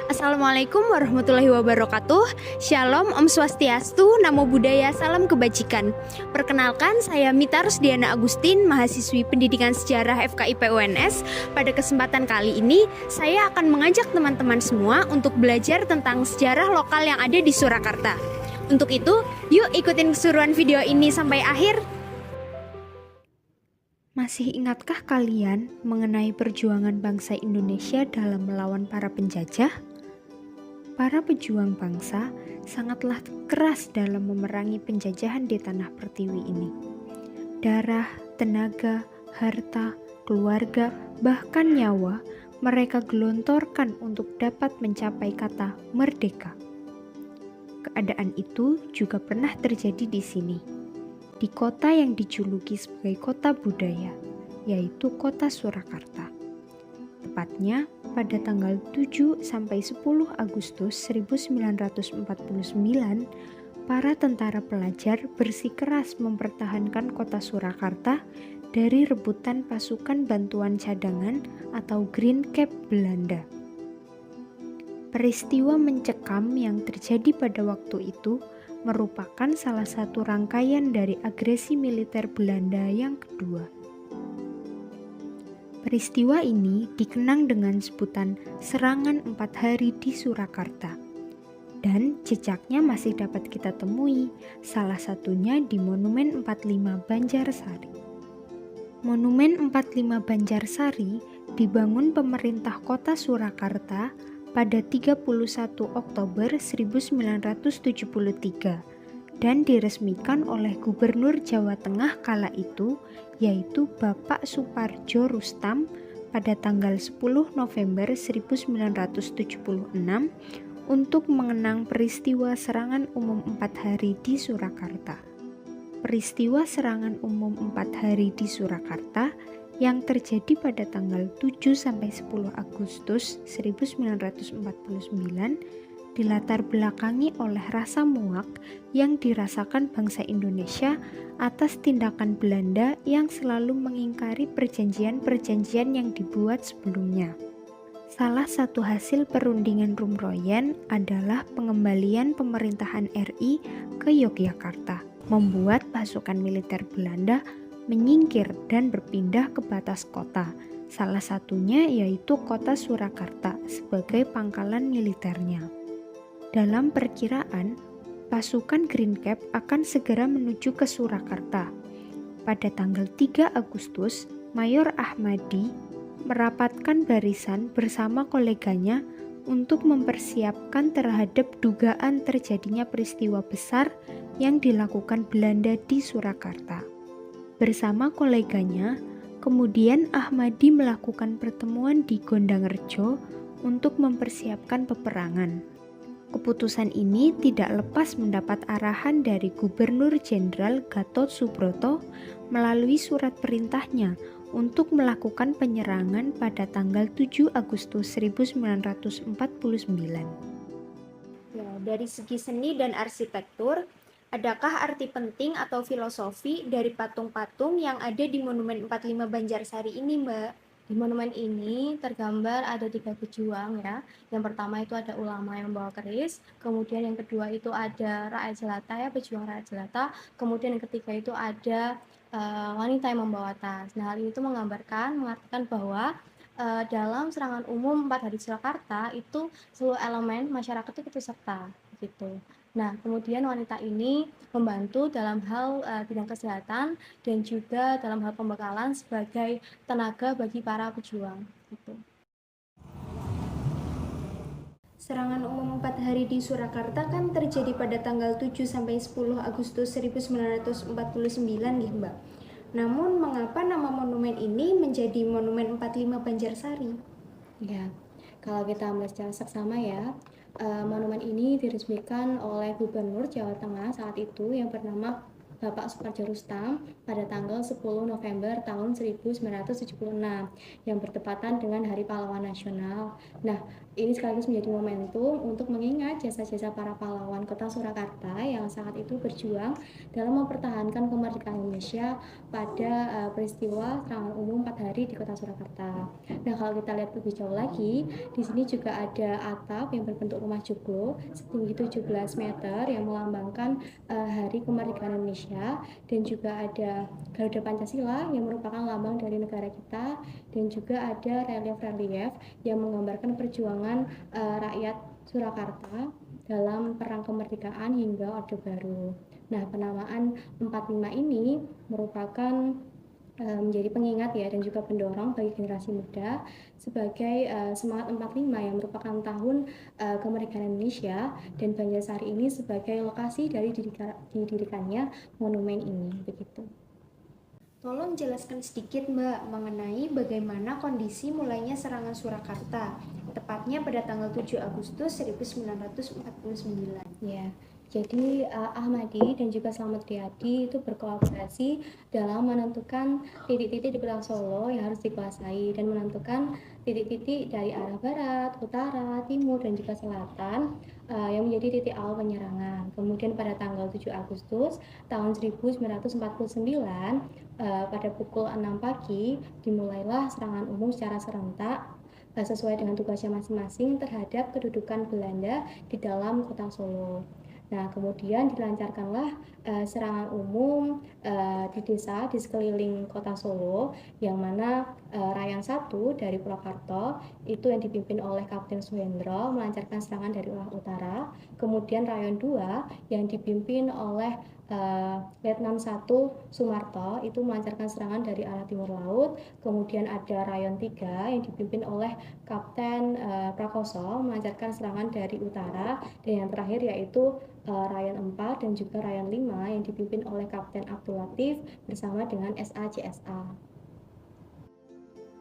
Assalamualaikum warahmatullahi wabarakatuh. Shalom, Om Swastiastu, Namo Buddhaya, Salam Kebajikan. Perkenalkan, saya Mita Rusdiana Agustin, mahasiswi Pendidikan Sejarah FKIP UNS. Pada kesempatan kali ini, saya akan mengajak teman-teman semua untuk belajar tentang sejarah lokal yang ada di Surakarta. Untuk itu, yuk ikutin keseruan video ini sampai akhir. Masih ingatkah kalian mengenai perjuangan bangsa Indonesia dalam melawan para penjajah? Para pejuang bangsa sangatlah keras dalam memerangi penjajahan di tanah pertiwi ini. Darah, tenaga, harta, keluarga, bahkan nyawa mereka gelontorkan untuk dapat mencapai kata merdeka. Keadaan itu juga pernah terjadi di sini, di kota yang dijuluki sebagai kota budaya, yaitu kota Surakarta. Tepatnya pada tanggal 7 sampai 10 Agustus 1949, para tentara pelajar bersikeras mempertahankan kota Surakarta dari rebutan pasukan bantuan cadangan atau Green Cap Belanda. Peristiwa mencekam yang terjadi pada waktu itu merupakan salah satu rangkaian dari agresi militer Belanda yang kedua. Peristiwa ini dikenang dengan sebutan Serangan 4 Hari di Surakarta, dan jejaknya masih dapat kita temui, salah satunya di Monumen 45 Banjarsari. Monumen 45 Banjarsari dibangun pemerintah kota Surakarta pada 31 Oktober 1973 dan diresmikan oleh Gubernur Jawa Tengah kala itu, yaitu Bapak Suparjo Rustam pada tanggal 10 November 1976 untuk mengenang peristiwa Serangan Umum 4 Hari di Surakarta. Peristiwa Serangan Umum 4 Hari di Surakarta yang terjadi pada tanggal 7 sampai 10 Agustus 1949 dilatar belakangi oleh rasa muak yang dirasakan bangsa Indonesia atas tindakan Belanda yang selalu mengingkari perjanjian-perjanjian yang dibuat sebelumnya. Salah satu hasil perundingan Rumroyen adalah pengembalian pemerintahan RI ke Yogyakarta, membuat pasukan militer Belanda menyingkir dan berpindah ke batas kota, salah satunya yaitu kota Surakarta sebagai pangkalan militernya. Dalam perkiraan, pasukan Green Cap akan segera menuju ke Surakarta. Pada tanggal 3 Agustus, Mayor Ahmadi merapatkan barisan bersama koleganya untuk mempersiapkan terhadap dugaan terjadinya peristiwa besar yang dilakukan Belanda di Surakarta. Bersama koleganya, kemudian Ahmadi melakukan pertemuan di Gondangrejo untuk mempersiapkan peperangan. Keputusan ini tidak lepas mendapat arahan dari Gubernur Jenderal Gatot Subroto melalui surat perintahnya untuk melakukan penyerangan pada tanggal 7 Agustus 1949. Ya, dari segi seni dan arsitektur, adakah arti penting atau filosofi dari patung-patung yang ada di Monumen 45 Banjarsari ini, Mbak? Di monumen ini tergambar ada 3 pejuang ya. Yang pertama itu ada ulama yang membawa keris, kemudian yang kedua itu ada rakyat jelata ya, pejuang rakyat jelata, kemudian yang ketiga itu ada wanita yang membawa tas. Nah, hal ini itu mengartikan bahwa dalam serangan umum 4 hari Surakarta itu seluruh elemen masyarakat itu ikut serta gitu. Nah, kemudian wanita ini membantu dalam hal bidang kesehatan dan juga dalam hal pembekalan sebagai tenaga bagi para pejuang gitu. Serangan umum 4 hari di Surakarta kan terjadi pada tanggal 7 sampai 10 Agustus 1949 nih, Mbak. Namun mengapa nama monumen ini menjadi Monumen 45 Banjarsari? Ya, kalau kita melihat secara seksama ya, monumen ini diresmikan oleh Gubernur Jawa Tengah saat itu yang bernama Bapak Suparjo Rustam pada tanggal 10 November tahun 1976 yang bertepatan dengan Hari Pahlawan Nasional. Nah, ini sekaligus menjadi momentum untuk mengingat jasa-jasa para pahlawan Kota Surakarta yang saat itu berjuang dalam mempertahankan kemerdekaan Indonesia pada peristiwa serangan umum 4 hari di Kota Surakarta. Nah, kalau kita lihat lebih jauh lagi, di sini juga ada atap yang berbentuk rumah joglo setinggi 17 meter yang melambangkan Hari Kemerdekaan Indonesia, dan juga ada Garuda Pancasila yang merupakan lambang dari negara kita, dan juga ada relief-relief yang menggambarkan perjuangan rakyat Surakarta dalam perang kemerdekaan hingga Orde Baru. Nah, penamaan 45 ini merupakan menjadi pengingat ya dan juga pendorong bagi generasi muda sebagai semangat 45 yang merupakan tahun kemerdekaan Indonesia, dan Banjarsari ini sebagai lokasi dari didirikannya monumen ini, begitu. Tolong jelaskan sedikit Mbak mengenai bagaimana kondisi mulainya serangan Surakarta, tepatnya pada tanggal 7 Agustus 1949. Ya, jadi Ahmadi dan juga Slamet Riyadi itu berkolaborasi dalam menentukan titik-titik di Kota Solo yang harus dikuasai dan menentukan titik-titik dari arah barat, utara, timur, dan juga selatan yang menjadi titik awal penyerangan. Kemudian pada tanggal 7 Agustus tahun 1949 pada pukul 6 pagi dimulailah serangan umum secara serentak sesuai dengan tugasnya masing-masing terhadap kedudukan Belanda di dalam Kota Solo. Nah, kemudian dilancarkanlah serangan umum di desa di sekeliling Kota Solo, yang mana Rayon 1 dari Purwokerto itu yang dipimpin oleh Kapten Suhendro melancarkan serangan dari arah utara. Kemudian Rayon 2 yang dipimpin oleh Letnan 1 Sumarto itu melancarkan serangan dari arah timur laut. Kemudian ada Rayon 3 yang dipimpin oleh Kapten Prakoso melancarkan serangan dari utara, dan yang terakhir yaitu Rayon 4 dan juga Rayon 5 yang dipimpin oleh Kapten Abdul Latif bersama dengan SA-CSA.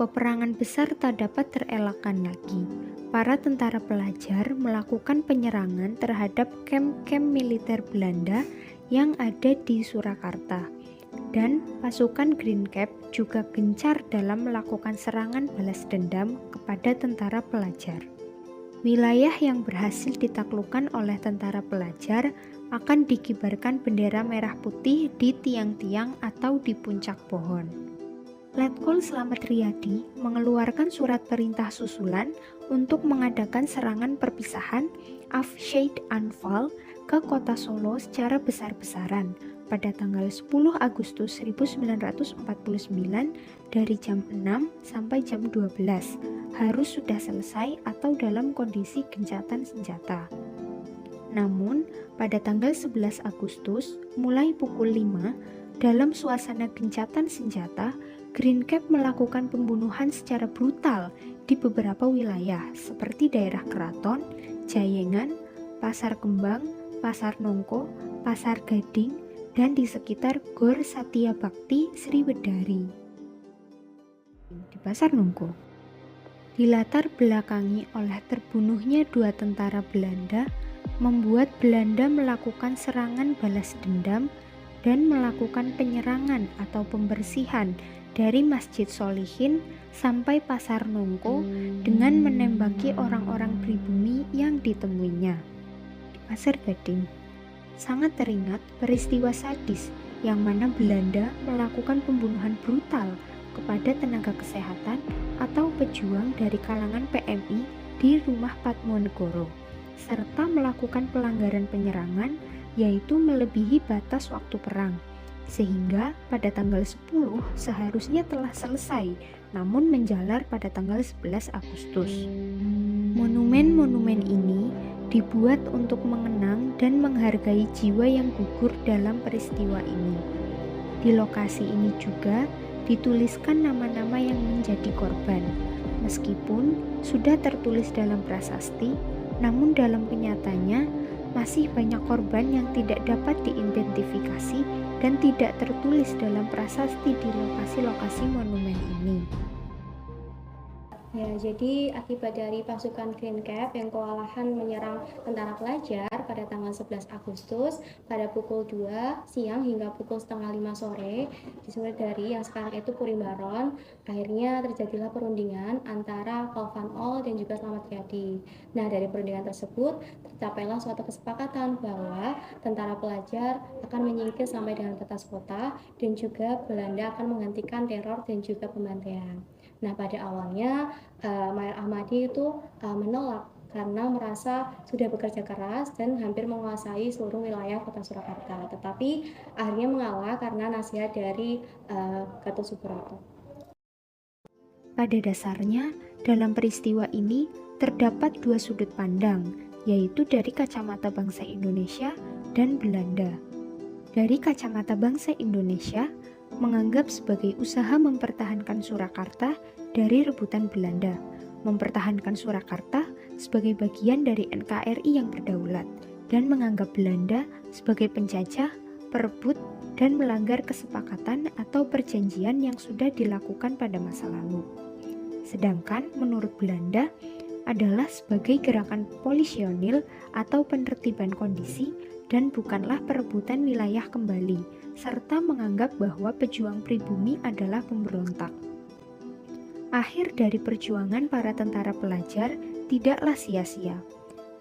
Peperangan besar tak dapat terelakkan lagi. Para tentara pelajar melakukan penyerangan terhadap kamp-kamp militer Belanda yang ada di Surakarta, dan pasukan Green Cap juga gencar dalam melakukan serangan balas dendam kepada tentara pelajar. Wilayah yang berhasil ditaklukkan oleh tentara pelajar akan dikibarkan bendera merah putih di tiang-tiang atau di puncak pohon. Letkol Slamet Riyadi mengeluarkan surat perintah susulan untuk mengadakan serangan perpisahan Afsheid Anfal ke kota Solo secara besar-besaran pada tanggal 10 Agustus 1949 dari jam 6 sampai jam 12 harus sudah selesai atau dalam kondisi gencatan senjata. Namun, pada tanggal 11 Agustus, mulai pukul 5, dalam suasana gencatan senjata, Green Cap melakukan pembunuhan secara brutal di beberapa wilayah seperti daerah Keraton, Jayengan, Pasar Kembang, Pasar Nongko, Pasar Gading, dan di sekitar Gor Satya Bakti Sriwedari. Di Pasar Nongko, dilatar belakangi oleh terbunuhnya 2 tentara Belanda, membuat Belanda melakukan serangan balas dendam dan melakukan penyerangan atau pembersihan dari Masjid Sholihin sampai Pasar Nongko dengan menembaki orang-orang pribumi yang ditemuinya. Di Pasar Gading, sangat teringat peristiwa sadis yang mana Belanda melakukan pembunuhan brutal kepada tenaga kesehatan atau pejuang dari kalangan PMI di rumah Padmonegoro, serta melakukan pelanggaran penyerangan yaitu melebihi batas waktu perang, sehingga pada tanggal 10 seharusnya telah selesai, namun menjalar pada tanggal 11 Agustus. Monumen-monumen ini dibuat untuk mengenang dan menghargai jiwa yang gugur dalam peristiwa ini. Di lokasi ini juga dituliskan nama-nama yang menjadi korban. Meskipun sudah tertulis dalam prasasti, namun dalam kenyataannya masih banyak korban yang tidak dapat diidentifikasi dan tidak tertulis dalam prasasti di lokasi-lokasi monumen ini. Ya, jadi akibat dari pasukan Green Cap yang kewalahan menyerang tentara pelajar, tergambar pada tanggal 11 Agustus pada pukul 2 siang hingga pukul setengah 5 sore di Sumerdari yang sekarang itu Purimbaron. Akhirnya terjadilah perundingan antara Kauvan Ol dan juga Slamet Riyadi. Nah, dari perundingan tersebut tercapailah suatu kesepakatan bahwa tentara pelajar akan menyingkir sampai dengan batas kota dan juga Belanda akan menghentikan teror dan juga pembantaian. Nah, pada awalnya Mayor Ahmadi itu menolak karena merasa sudah bekerja keras dan hampir menguasai seluruh wilayah kota Surakarta. Tetapi akhirnya mengalah karena nasihat dari Gatot Subroto. Pada dasarnya, dalam peristiwa ini terdapat dua sudut pandang, yaitu dari kacamata bangsa Indonesia dan Belanda. Dari kacamata bangsa Indonesia, menganggap sebagai usaha mempertahankan Surakarta dari rebutan Belanda, mempertahankan Surakarta sebagai bagian dari NKRI yang berdaulat, dan menganggap Belanda sebagai penjajah, perebut, dan melanggar kesepakatan atau perjanjian yang sudah dilakukan pada masa lalu. Sedangkan menurut Belanda adalah sebagai gerakan polisionil atau penertiban kondisi dan bukanlah perebutan wilayah kembali, serta menganggap bahwa pejuang pribumi adalah pemberontak. Akhir dari perjuangan para tentara pelajar tidaklah sia-sia.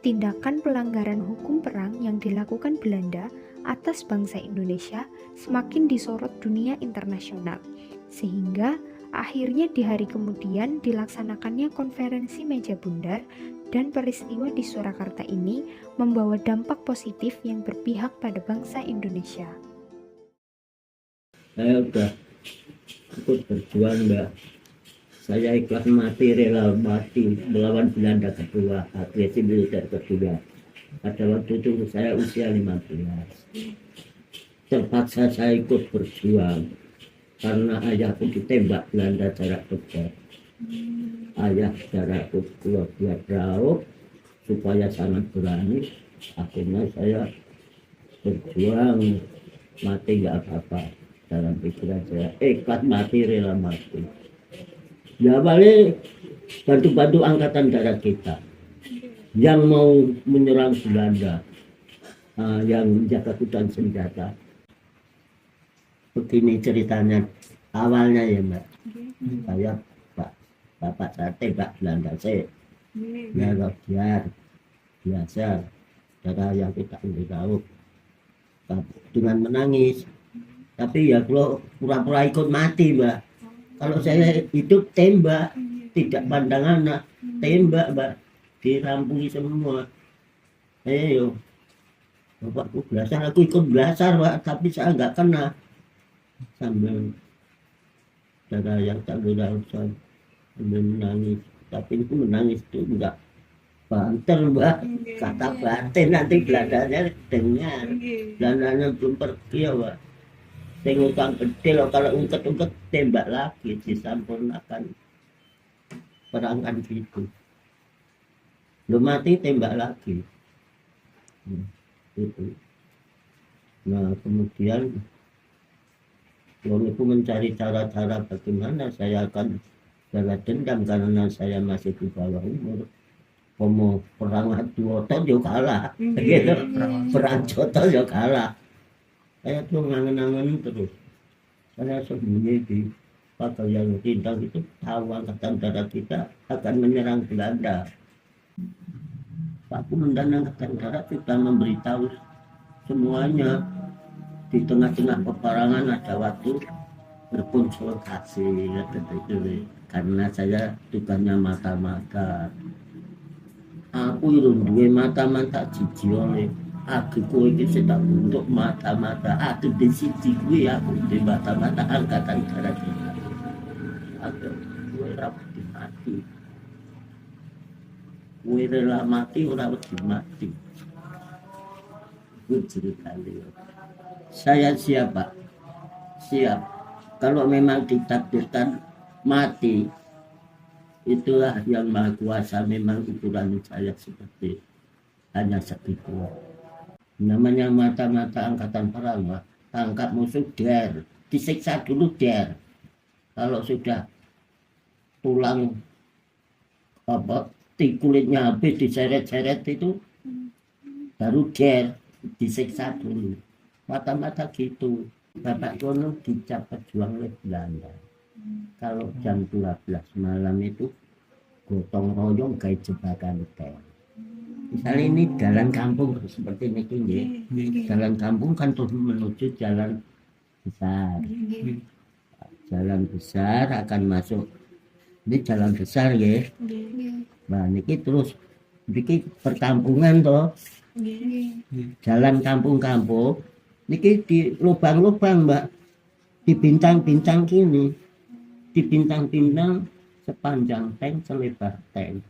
Tindakan pelanggaran hukum perang yang dilakukan Belanda atas bangsa Indonesia semakin disorot dunia internasional, sehingga akhirnya di hari kemudian dilaksanakannya konferensi meja bundar dan peristiwa di Surakarta ini membawa dampak positif yang berpihak pada bangsa Indonesia. Saya sudah ikut berjuang, Mbak. Saya ikhlas mati, rela mati melawan Belanda kedua, agresi militer kedua. Pada waktu itu saya usia 15. Terpaksa saya ikut berjuang karena ayahku ditembak Belanda jarak dekat. Ayah jarakku 12 jauh supaya sangat berani. Akhirnya saya berjuang, mati nggak apa-apa. Dalam pikiran saya ikhlas mati, rela mati. Ya balik bantu-bantu angkatan darat kita yang mau menyerang Belanda, yang menjaga hutan senjata. Begini ceritanya awalnya ya Mbak. Saya Bapak saya tembak Belanda, saya ya biar biasa cara yang kita tahu dengan menangis. Tapi ya kalau pura-pura ikut mati Mbak. Kalau saya hidup tembak, tidak pandang anak, tembak Mbak, dirampuni semua. Ayo, bapakku belasar, aku ikut belasar Pak, tapi saya nggak kena. Sambil cara yang tak beralasan, sambil menangis. Tapi itu menangis itu enggak banter Mbak, kata batin nanti Belandanya dengar. Belandanya belum pergi ya Mbak. Tengokkan gede loh, kalau ungket-ungket tembak lagi, disampurnakan perangkan gitu. Belum mati tembak lagi. Itu. Nah kemudian itu mencari cara-cara bagaimana saya akan balas dendam karena saya masih di bawah umur. Como perang Duoto juga kalah, gitu. Perang Joto juga kalah. Saya tuh ngangen-ngangen terus. Saya sembunyi di Pagayang Rintang itu tahu angkatan darat kita akan menyerang Belanda. Pak Komandan Angkatan Darat kita memberitahu semuanya. Di tengah-tengah peperangan ada waktu berkonsultasi gitu. Karena saya tugasnya mata-mata. Aku itu duwe mata-mata jiji oleh aku iki sedang untuk mata-mata aku di siji kuwi aku di mata-mata angkatan darat aku ora mati kuwi rela mati ora mati ceritanya saya siap Pak, siap kalau memang ditakdirkan mati itulah yang maha kuasa. Memang ukuran saya seperti hanya segitu. Namanya mata-mata angkatan perang, Pak. Tangkap musuh der, disiksa dulu der. Kalau sudah tulang kulitnya habis diseret-seret itu baru der disiksa dulu. Mata-mata gitu. Bapak kono dicap pejuang oleh Belanda. Kalau jam 12 malam itu gotong royong kayak jebakan tank. Misalnya ini jalan kampung seperti ini nggih. Jalan kampung kan terus menuju jalan besar. Jalan besar akan masuk. Ini jalan besar ya. Nah, niki terus niki perkampungan toh. Jalan kampung-kampung niki di lubang-lubang, Mbak. Di bintang-bintang gini. Di bintang-bintang sepanjang tank, selebar tank.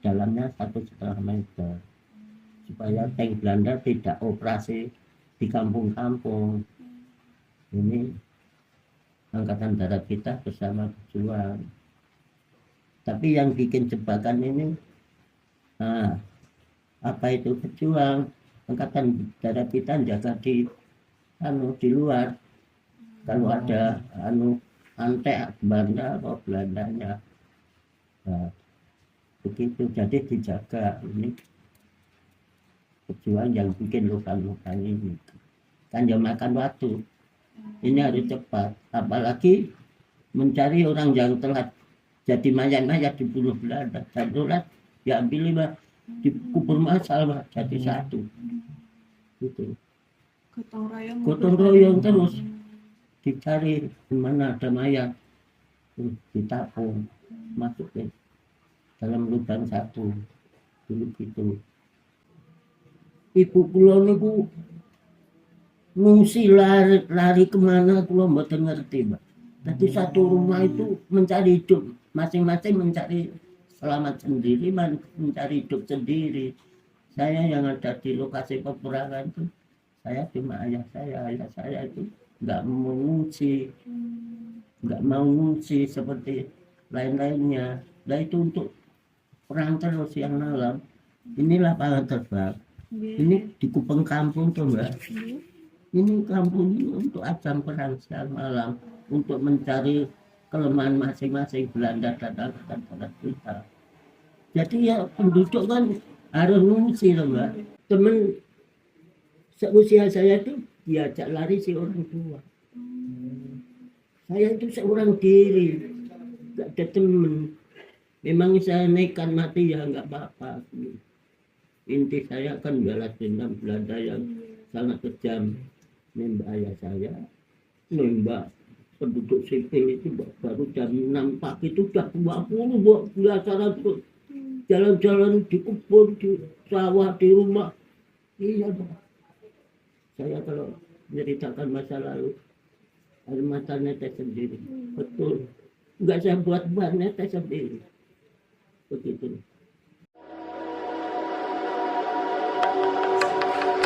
Dalamnya 1,5 meter. Supaya tank Belanda tidak operasi di kampung-kampung. Ini Angkatan Darat kita bersama berjuang. Tapi yang bikin jebakan ini, apa itu berjuang? Angkatan Darat kita jaga di luar. Kalau ada antek Belanda atau Belandanya, begitu. Jadi dijaga. Ini berjuang yang bikin luka-luka ini. Kan ya makan waktu. Ini harus cepat. Apalagi mencari orang yang telah jadi mayat-mayat dibunuh Belanda. Dan telat ya ambil Mbak, dikubur masal Mbak, jadi satu. Gitu. Gotong royong terus dicari di mana ada mayat, terus ditapung, masuk ke dalam lubang satu. Dulu gitu. Ibu kula niku ngungsi lari kemana kula mboten ngerti, Mbak. Jadi satu rumah itu mencari hidup, masing-masing mencari selamat sendiri, mencari hidup sendiri. Saya yang ada di lokasi peperangan itu, saya cuma ayah saya itu nggak mau ngungsi seperti lain-lainnya. Nah itu untuk perang terus yang malam. Ini lapangan terbang. Ini di Kupeng kampung tuh Mbak. Ini kampung ini untuk ajang perang siang malam, untuk mencari kelemahan masing-masing Belanda dan Angkatan Darat kita. Jadi ya penduduk kan harus ngungsi loh Mbak. Temen seusia saya itu diajak lari si orang tua. Saya itu seorang diri, gak ada temen. Memang saya nekat mati ya nggak apa-apa. Inti saya akan balas dendam Belanda yang sangat kejam. Nembak ayah saya, nembak penduduk sipil itu baru jam 6 pagi itu sudah 20 biasa jalan-jalan di kebun, di sawah, di rumah. Iya Pak. Saya kalau menceritakan masa lalu, air mata netes sendiri. Betul. Enggak saya buat netes sendiri. Begitu.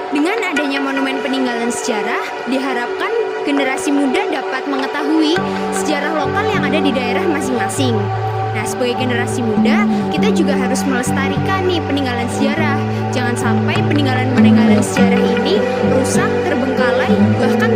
Dengan adanya monumen peninggalan sejarah, diharapkan generasi muda dapat mengetahui sejarah lokal yang ada di daerah masing-masing. Nah, sebagai generasi muda, kita juga harus melestarikan nih peninggalan sejarah. Jangan sampai peninggalan-peninggalan sejarah ini rusak, terbengkalai, bahkan